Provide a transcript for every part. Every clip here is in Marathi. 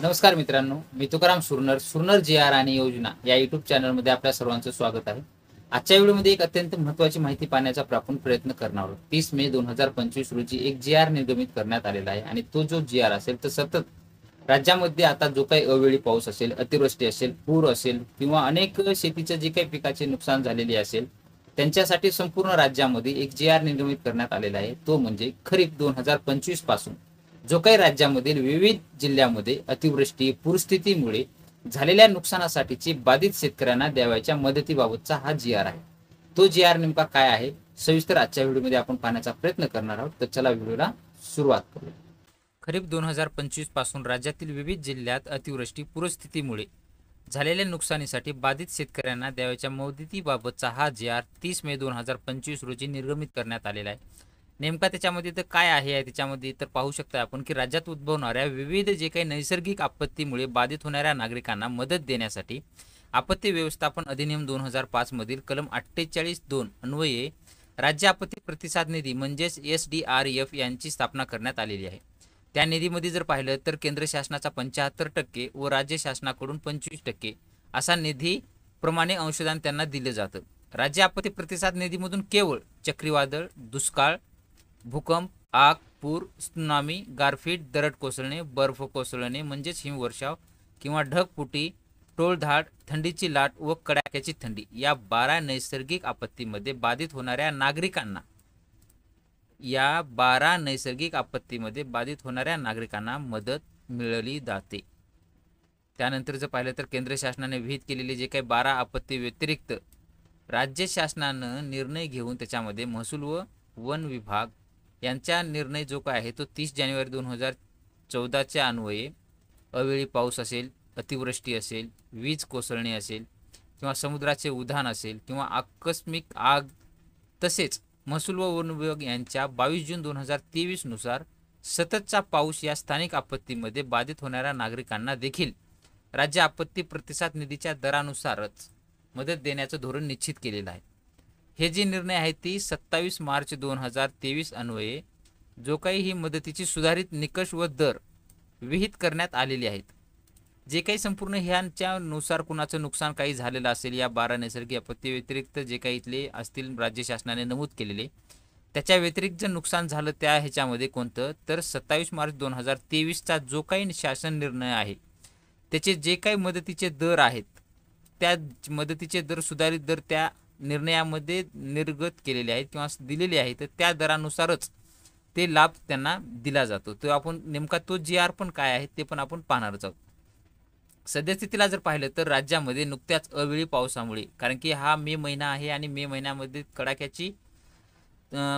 नमस्कार मित्रांनो, मी तुकाराम सुरनर जी आर आणि योजना या युट्यूब चॅनलमध्ये आपल्या सर्वांचं स्वागत आहे. आजच्या व्हिडिओमध्ये एक अत्यंत महत्त्वाची माहिती पाहण्याचा आपण प्रयत्न करणार आहोत. 30 मे 2025 रोजी एक जी आर निर्गमित करण्यात आलेला आहे आणि तो जो जी आर असेल तर सतत राज्यामध्ये आता जो काही अवेळी पाऊस असेल, अतिवृष्टी असेल, पूर असेल किंवा अनेक शेतीचं जे काही पिकाचे नुकसान झालेले असेल त्यांच्यासाठी संपूर्ण राज्यामध्ये एक जी आर निर्गमित करण्यात आलेला आहे. तो म्हणजे खरीप 2025 पासून जो काही राज्यामधील विविध जिल्ह्यामध्ये अतिवृष्टी पूरस्थितीमुळे झालेल्या नुकसानासाठीची बाधित शेतकऱ्यांना द्यावयाच्या मदतीबाबतचा हा जी आर आहे. तो जी आर नेमका काय आहे सविस्तर आजच्या व्हिडिओमध्ये आपण पाहण्याचा प्रयत्न करणार आहोत. तर चला व्हिडिओला सुरुवात करूया. खरीप 2025 पासून राज्यातील विविध जिल्ह्यात अतिवृष्टी पूरस्थितीमुळे झालेल्या नुकसानीसाठी बाधित शेतकऱ्यांना द्यावयाच्या मदतीबाबतचा हा जी आर 30 मे 2025 रोजी निर्गमित करण्यात आलेला आहे. नेमका त्याच्यामध्ये तर काय आहे त्याच्यामध्ये तर पाहू शकता आपण की राज्यात उद्भवणाऱ्या विविध जे काही नैसर्गिक आपत्तीमुळे बाधित होणाऱ्या नागरिकांना मदत देण्यासाठी आपत्ती व्यवस्थापन अधिनियम 2005 मधील कलम 48(2) अन्वये राज्य आपत्ती प्रतिसाद निधी म्हणजेच SDRF यांची स्थापना करण्यात आलेली आहे. त्या निधीमध्ये जर पाहिलं तर केंद्र शासनाचा 75% व राज्य शासनाकडून 25% असा निधी प्रमाणे अंशदान त्यांना दिलं जातं. राज्य आपत्ती प्रतिसाद निधीमधून केवळ चक्रीवादळ, दुष्काळ, भूकंप, आग, पूर, त्सुनामी, गारपीट, दरड कोसळणे, बर्फ कोसळणे म्हणजेच हिमवर्षाव किंवा ढगफुटी, टोळधाड, थंडीची लाट व कडाक्याची थंडी या 12 नैसर्गिक आपत्तीमध्ये बाधित होणाऱ्या नागरिकांना मदत मिळाली जाते. त्यानंतर जर पाहिलं तर केंद्र शासनाने विहित केलेले जे काही 12 आपत्ती व्यतिरिक्त राज्य शासनानं निर्णय घेऊन त्याच्यामध्ये महसूल व वन विभाग यांचा निर्णय जो काय आहे तो 30 जानेवारी 2014च्या अन्वये अवेळी पाऊस असेल, अतिवृष्टी असेल, वीज कोसळणे असेल किंवा समुद्राचे उधाण असेल किंवा आकस्मिक आग तसेच महसूल व वन विभाग यांच्या 22 जून 2023 नुसार सततचा पाऊस या स्थानिक आपत्तीमध्ये बाधित होणाऱ्या नागरिकांना देखील राज्य आपत्ती प्रतिसाद निधीच्या दरानुसारच मदत देण्याचं धोरण निश्चित केलेलं आहे. हे जे निर्णय आहे ती 27 मार्च 2023 अन्वये जो काही ही मदतीची सुधारित निकष व दर विहित करण्यात आलेली आहेत. जे काही संपूर्ण ह्यांच्यानुसार कुणाचं नुकसान काही झालेलं असेल या 12 नैसर्गिक आपत्ती व्यतिरिक्त जे काही इथले असतील राज्य शासनाने नमूद केलेले त्याच्या व्यतिरिक्त जर नुकसान झालं त्या ह्याच्यामध्ये कोणतं तर 27 मार्च 2023चा जो काही शासन निर्णय आहे त्याचे जे काही मदतीचे दर आहेत त्या मदतीचे दर सुधारित दर त्या निर्णयामध्ये निर्गत केलेले आहेत किंवा दिलेले आहेत तर त्या दरानुसारच ते लाभ त्यांना दिला जातो. तो आपण नेमका तो जी आर पण काय आहे ते पण आपण पाहणारच आहोत. सद्यस्थितीला जर पाहिलं तर राज्यामध्ये नुकत्याच अवेळी पावसामुळे कारण की हा मे महिना आहे आणि मे महिन्यामध्ये कडाक्याची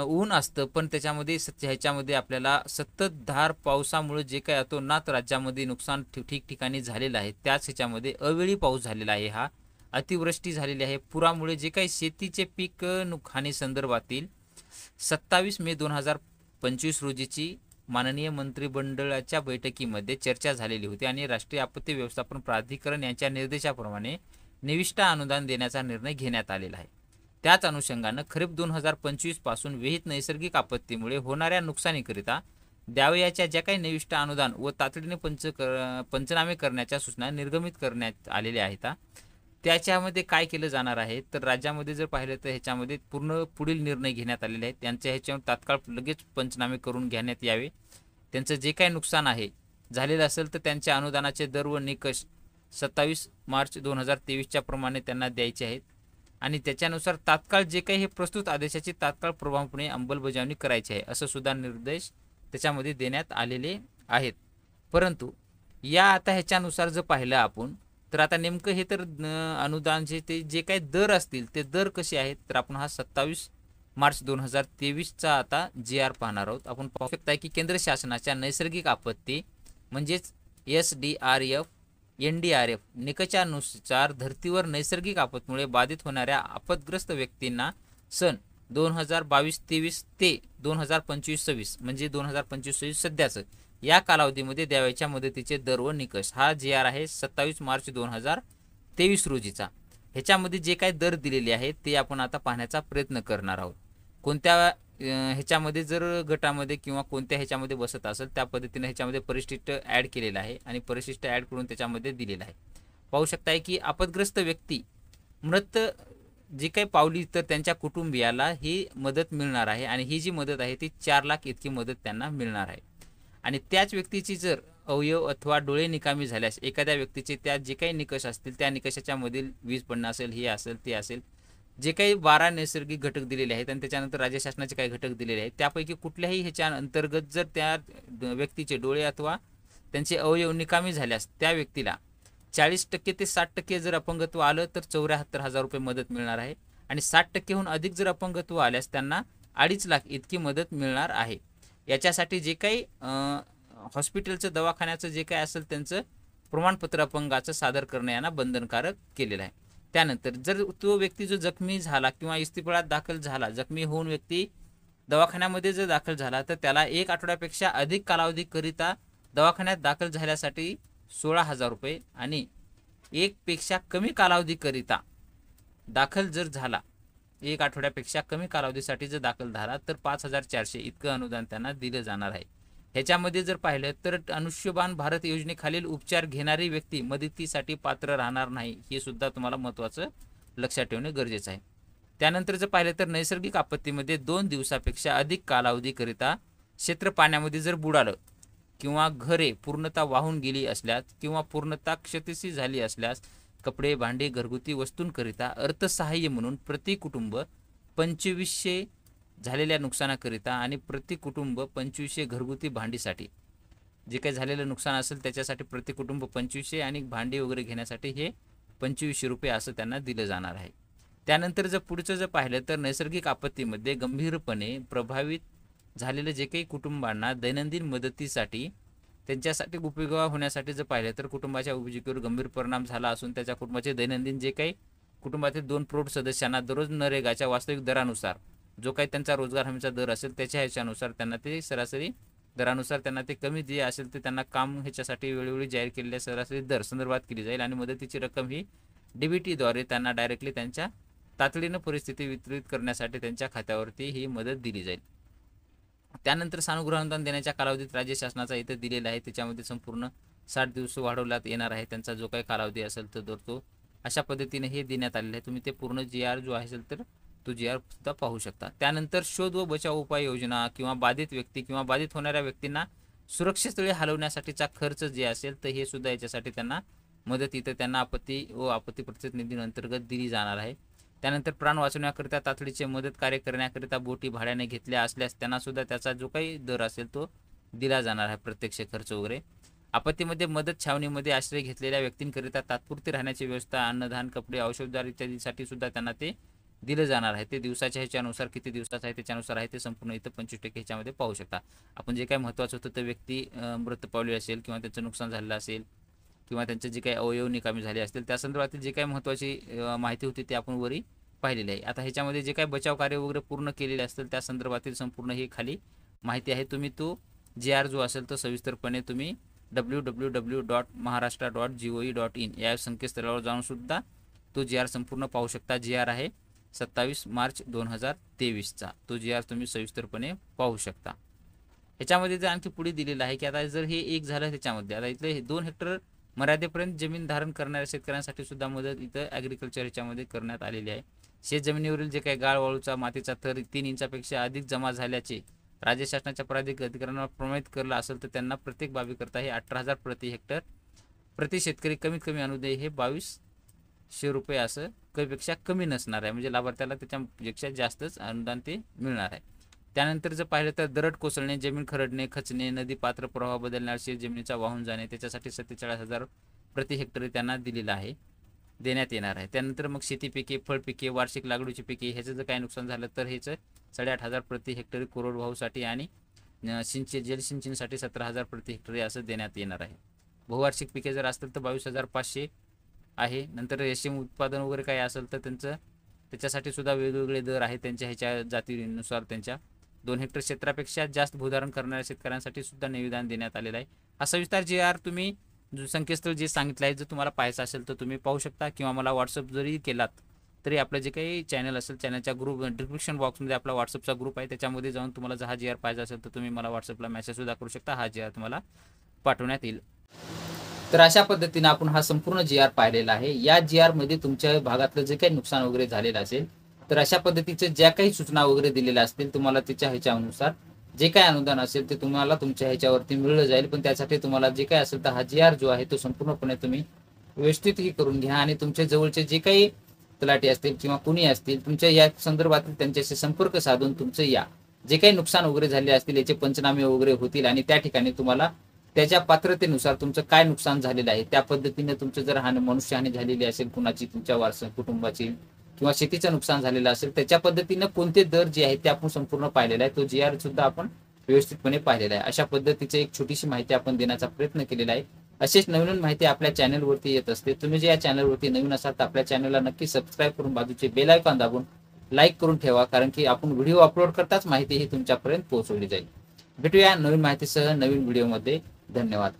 ऊन असतं पण त्याच्यामध्ये ह्याच्यामध्ये आपल्याला सततधार पावसामुळे जे काही अतोनात राज्यामध्ये नुकसान ठिकठिकाणी झालेलं आहे त्याच ह्याच्यामध्ये अवेळी पाऊस झालेला आहे. हा अतिवृष्टी झालेली आहे. पुरामुळे जे काही शेतीचे पीक हानी संदर्भातील 27 मे 2025 रोजीची माननीय मंत्रिमंडळाच्या बैठकीमध्ये चर्चा झालेली होती आणि राष्ट्रीय आपत्ती व्यवस्थापन प्राधिकरण यांच्या निर्देशाप्रमाणे निविष्ट अनुदान देण्याचा निर्णय घेण्यात आलेला आहे. त्याच अनुषंगानं खरीप 2025 पासून विहित नैसर्गिक आपत्तीमुळे होणाऱ्या नुकसानीकरिता द्यावयाच्या ज्या काही निविष्ट अनुदान व तातडीने पंचनामे करण्याच्या सूचना निर्गमित करण्यात आलेल्या आहेत. त्याच्यामध्ये काय केलं जाणार आहे तर राज्यामध्ये जर पाहिलं तर ह्याच्यामध्ये पूर्ण पुढील निर्णय घेण्यात आलेले आहेत. त्यांच्या ह्याच्यावर तात्काळ लगेच पंचनामे करून घेण्यात यावे. त्यांचं जे काही नुकसान आहे झालेलं असेल तर त्यांच्या अनुदानाचे दर व निकष 27 मार्च 2023च्या प्रमाणे त्यांना द्यायचे आहेत आणि त्याच्यानुसार तात्काळ जे काही हे प्रस्तुत आदेशाची तात्काळ प्रभावीपणे अंमलबजावणी करायची आहे असं सुद्धा निर्देश त्याच्यामध्ये देण्यात आलेले आहेत. परंतु या आता ह्याच्यानुसार जर पाहिलं आपण तर आता नेमकं हे तर अनुदानचे ते जे काही दर असतील ते दर कसे आहेत तर आपण हा 27 मार्च 2023चा आता जी आर पाहणार आहोत. आपण पाहू शकता की केंद्र शासनाच्या नैसर्गिक आपत्ती म्हणजेच SDRF NDRF निकषानुसार धर्तीवर नैसर्गिक आपत्तीमुळे बाधित होणाऱ्या आपदग्रस्त व्यक्तींना सन 2022-23 ते 2025-26 म्हणजे 2025-26 सध्याचं या कालावधीमध्ये द्यावयाच्या मदतीचे दर व निकष हा जी आर आहे 27 मार्च 2023 रोजीचा. ह्याच्यामध्ये जे काही दर दिलेले आहेत ते आपण आता पाहण्याचा प्रयत्न करणार आहोत. कोणत्या ह्याच्यामध्ये जर गटामध्ये किंवा कोणत्या ह्याच्यामध्ये बसत असेल त्या पद्धतीने ह्याच्यामध्ये परिशिष्ट ॲड केलेलं आहे आणि परिशिष्ट ॲड करून त्याच्यामध्ये दिलेलं आहे. पाहू शकताय की आपदग्रस्त व्यक्ती मृत जी काही पावली तर त्यांच्या कुटुंबियाला ही मदत मिळणार आहे आणि ही जी मदत आहे ती 4 लाख इतकी मदत त्यांना मिळणार आहे. आणि त्याच व्यक्तीची जर अवयव अथवा डोळे निकामी झाल्यास एखाद्या व्यक्तीचे त्या जे काही निकष असतील त्या निकषाच्या मधील वीज पडणं असेल, हे असेल, ते असेल, जे काही 12 नैसर्गिक घटक दिलेले आहेत आणि त्याच्यानंतर राज्य शासनाचे काही घटक दिलेले आहेत त्यापैकी कुठल्याही ह्याच्या अंतर्गत जर त्या व्यक्तीचे डोळे अथवा त्यांचे अवयव निकामी झाल्यास त्या व्यक्तीला 40% ते 60% जर अपंगत्व आलं तर 74,000 रुपये मदत मिळणार आहे आणि 60%हून अधिक जर अपंगत्व आल्यास त्यांना 2.5 लाख इतकी मदत मिळणार आहे. याच्यासाठी जे काही हॉस्पिटलचं दवाखान्याचं जे काही असेल त्यांचं प्रमाणपत्र अपंगाचं सादर करणं यांना बंधनकारक केलेलं आहे. त्यानंतर जर तो व्यक्ती जो जखमी झाला किंवा इस्तिफळात दाखल झाला, जखमी होऊन व्यक्ती दवाखान्यामध्ये जर दाखल झाला तर त्याला 1 आठवड्यापेक्षा अधिक कालावधीकरिता दवाखान्यात दाखल झाल्यासाठी 16,000 रुपये आणि 1 पेक्षा कमी कालावधीकरिता दाखल जर झाला, 1 आठवड्यापेक्षा कमी कालावधीसाठी जर दाखल झाला तर 5,400 इतकं अनुदान त्यांना दिलं जाणार आहे. ह्याच्यामध्ये जर पाहिलं तर आयुष्यमान भारत योजनेखालील उपचार घेणारी व्यक्ती मदतीसाठी पात्र राहणार नाही, हे सुद्धा तुम्हाला महत्त्वाचं लक्षात ठेवणे गरजेचं आहे. त्यानंतर जर पाहिलं तर नैसर्गिक आपत्तीमध्ये 2 दिवसापेक्षा अधिक कालावधीकरिता क्षेत्र पाण्यामध्ये जर बुडालं किंवा घरे पूर्णतः वाहून गेली असल्यास किंवा पूर्णतः क्षतिशील झाली असल्यास कपडे, भांडी, घरगुती वस्तूंकरिता अर्थसहाय्य म्हणून प्रति कुटुंब 2500 झालेल्या नुकसानाकरिता आणि प्रति कुटुंब 2500 घरगुती भांडीसाठी जे काही झालेलं नुकसान असेल त्याच्यासाठी प्रति कुटुंब 2500 आणि भांडी वगैरे घेण्यासाठी हे 2500 रुपये असं त्यांना दिलं जाणार आहे. त्यानंतर जर पुढचं जर पाहिलं तर नैसर्गिक आपत्तीमध्ये गंभीरपणे प्रभावित झालेलं जे काही कुटुंबांना दैनंदिन मदतीसाठी त्यांच्यासाठी उपयोग होण्यासाठी जर पाहिलं तर कुटुंबाच्या उपजीविकेवर गंभीर परिणाम झाला असून त्याच्या कुटुंबाचे दैनंदिन जे काही कुटुंबातील 2 प्रौढ सदस्यांना दररोज नरेगाच्या वास्तविक दरानुसार जो काही त्यांचा रोजगार हमीचा दर असेल त्याच्या ह्याच्यानुसार त्यांना ते सरासरी दरानुसार त्यांना ते कमी जे असेल ते त्यांना काम ह्याच्यासाठी वेळोवेळी जाहीर केलेल्या सरासरी दर संदर्भात केली जाईल आणि मदतीची रक्कम ही DBTद्वारे त्यांना डायरेक्टली त्यांच्या तातडीनं परिस्थिती वितरित करण्यासाठी त्यांच्या खात्यावरती ही मदत दिली जाईल. त्यानंतर सानुग्रह अनुदान देण्याच्या कालावधीत राज्य शासनाचा इथं दिलेला आहे त्याच्यामध्ये संपूर्ण 60 दिवस वाढवण्यात येणार आहे. त्यांचा जो काही कालावधी असेल तर तो अशा पद्धतीने हे देण्यात आलेलं आहे. तुम्ही ते पूर्ण GR जो असेल तर तो GR सुद्धा पाहू शकता. त्यानंतर शोध व बचाव उपाययोजना किंवा बाधित व्यक्ती किंवा बाधित होणाऱ्या व्यक्तींना सुरक्षितस्थळी हलवण्यासाठीचा खर्च जे असेल तर हे सुद्धा याच्यासाठी त्यांना मदत इथं त्यांना आपत्ती व आपत्ती प्रतिसाद निधी अंतर्गत दिली जाणार आहे. त्यानंतर प्राण वाचवण्याकरिता तातडीचे मदत कार्य करण्याकरिता बोटी भाड्याने घेतल्या असल्यास त्यांना सुद्धा त्याचा जो काही दर असेल तो दिला जाणार आहे, प्रत्यक्ष खर्च वगैरे. आपत्तीमध्ये मदत छावणीमध्ये आश्रय घेतलेल्या व्यक्तींकरिता तात्पुरती राहण्याची व्यवस्था, अन्नधान, कपडे, औषधोपचार इत्यादीसाठी सुद्धा त्यांना ते दिलं जाणार आहे. ते दिवसाच्या ह्याच्यानुसार किती दिवसाचं आहे त्याच्यानुसार आहे ते संपूर्ण इथं 25% ह्याच्यामध्ये पाहू शकता. आपण जे काही महत्त्वाचं होतं तर व्यक्ती मृत पावली असेल किंवा त्यांचं नुकसान झालेलं असेल किंवा त्यांचे जे काही अवयव निकामी झाले असतील त्या संदर्भातील जे काही महत्त्वाची माहिती होती ते आपण वरी पाहिलेली आहे. आता ह्याच्यामध्ये जे काही बचाव कार्य वगैरे पूर्ण केलेले असतील त्या संदर्भातील संपूर्ण ही खाली माहिती आहे. तुम्ही तो GR जो असेल तो सविस्तरपणे तुम्ही www.maharashtra.gov.in या संकेतस्थळावर जाऊन सुद्धा तो GR संपूर्ण पाहू शकता. GR आहे 27 मार्च 2023चा. तो GR तुम्ही सविस्तरपणे पाहू शकता. ह्याच्यामध्ये जर आणखी पुढे दिलेलं आहे की आता जर हे एक झालं त्याच्यामध्ये आता इथले 2 हेक्टर मर्यादेपर्यंत जमीन धारण करणाऱ्या शेतकऱ्यांसाठी सुद्धा मदत इथं ॲग्रिकल्चर ह्याच्यामध्ये करण्यात आलेली आहे. शेत जमिनीवरील जे काही गाळ वाळूचा मातीचा थर 3 इंचापेक्षा अधिक जमा झाल्याचे राज्य शासनाच्या प्राधिक अधिकाऱ्यांना प्रमाणित करलं असेल तर त्यांना प्रत्येक बाबीकरता हे 18,000 प्रति हेक्टर प्रति शेतकरी कमीत कमी अनुदान हे 2200 रुपये असं पेक्षा कमी नसणार आहे. म्हणजे लाभार्थ्याला त्याच्यापेक्षा जास्तच अनुदान ते मिळणार आहे. त्यानंतर जर पाहिलं तर दरड कोसळणे, जमीन खरडणे, खचणे, नदी पात्र प्रवाह बदलण्यावर शेत जमिनीचा वाहून जाणे त्याच्यासाठी 47,000 प्रति हेक्टरी त्यांना दिलेला आहे, देण्यात येणार आहे. त्यानंतर मग शेती पिके, फळपिके, वार्षिक लागवडीची पिके ह्याचं जर काही नुकसान झालं तर ह्याचं 8,500 प्रति हेक्टरी कोरडवाहूसाठी आणि जलसिंचनसाठी 17,000 प्रति हेक्टरी असं देण्यात येणार आहे. बहुवार्षिक पिके जर असतील तर 22,500 आहे. नंतर रेशीम उत्पादन वगैरे काही असेल तर त्याच्यासाठी सुद्धा वेगवेगळे दर आहेत त्यांच्या ह्याच्या जातीनुसार. त्यांच्या 2 हेक्टर क्षेत्रापेक्षा जास्त भूधारण करणाऱ्या शेतकऱ्यांसाठी सुद्धा निवेदन देण्यात आलेलं आहे. हा सविस्तर GR तुम्ही संकेतस्थळ जे सांगितलं आहे जर तुम्हाला पाहायचं असेल तर तुम्ही पाहू शकता किंवा मला व्हॉट्सअप जरी केलात तरी आपलं जे काही चॅनल असेल, चॅनलच्या ग्रुप डिस्क्रिप्शन बॉक्समध्ये आपला व्हॉट्सअपचा ग्रुप आहे, त्याच्यामध्ये जाऊन तुम्हाला जर हा जी आर पाहिजे असेल तर तुम्ही मला व्हॉट्सअपला मेसेजसुद्धा करू शकता, हा जी आर तुम्हाला पाठवण्यात येईल. तर अशा पद्धतीने आपण हा संपूर्ण जी आर पाहिलेला आहे. या जी आर मध्ये तुमच्या भागातलं जे काही नुकसान वगैरे झालेलं असेल, तर अशा पद्धतीचे ज्या काही सूचना वगैरे दिलेल्या असतील तुम्हाला त्याच्या ह्याच्यानुसार जे काही अनुदान असेल ते तुम्हाला तुमच्या ह्याच्यावरती मिळलं जाईल. पण त्यासाठी तुम्हाला जे काही असेल तर हा जी आर जो आहे तो संपूर्णपणे तुम्ही व्यवस्थितही करून घ्या आणि तुमच्या जवळचे जे काही तलाठी असतील किंवा कुणी असतील तुमच्या या संदर्भातील त्यांच्याशी संपर्क साधून तुमचं या जे काही नुकसान वगैरे झाले असतील याचे पंचनामे वगैरे होतील आणि त्या ठिकाणी तुम्हाला त्याच्या पात्रतेनुसार तुमचं काय नुकसान झालेलं आहे त्या पद्धतीने तुमचं जर मनुष्यहानी झालेली असेल, कुणाची तुमच्या वारसा कुटुंबाची किंवा शेतीचं नुकसान झालेलं असेल, त्याच्या पद्धतीने कोणते दर जे आहेत ते आपण संपूर्ण पाहिलेला आहे. तो जी आर सुद्धा आपण व्यवस्थितपणे पाहिलेला आहे. अशा पद्धतीची एक छोटीशी माहिती आपण देण्याचा प्रयत्न केलेला आहे. अशीच नवीन माहिती आपल्या चॅनलवरती येत असते. तुम्ही जे या चॅनलवरती नवीन असाल तर आपल्या चॅनलला नक्की सबस्क्राईब करून बाजूचे बेल आयकॉन दाबून लाईक करून ठेवा, कारण की आपण व्हिडिओ अपलोड करताच माहिती ही तुमच्यापर्यंत पोहोचवली जाईल. भेटूया नवीन माहितीसह नवीन व्हिडिओमध्ये. धन्यवाद.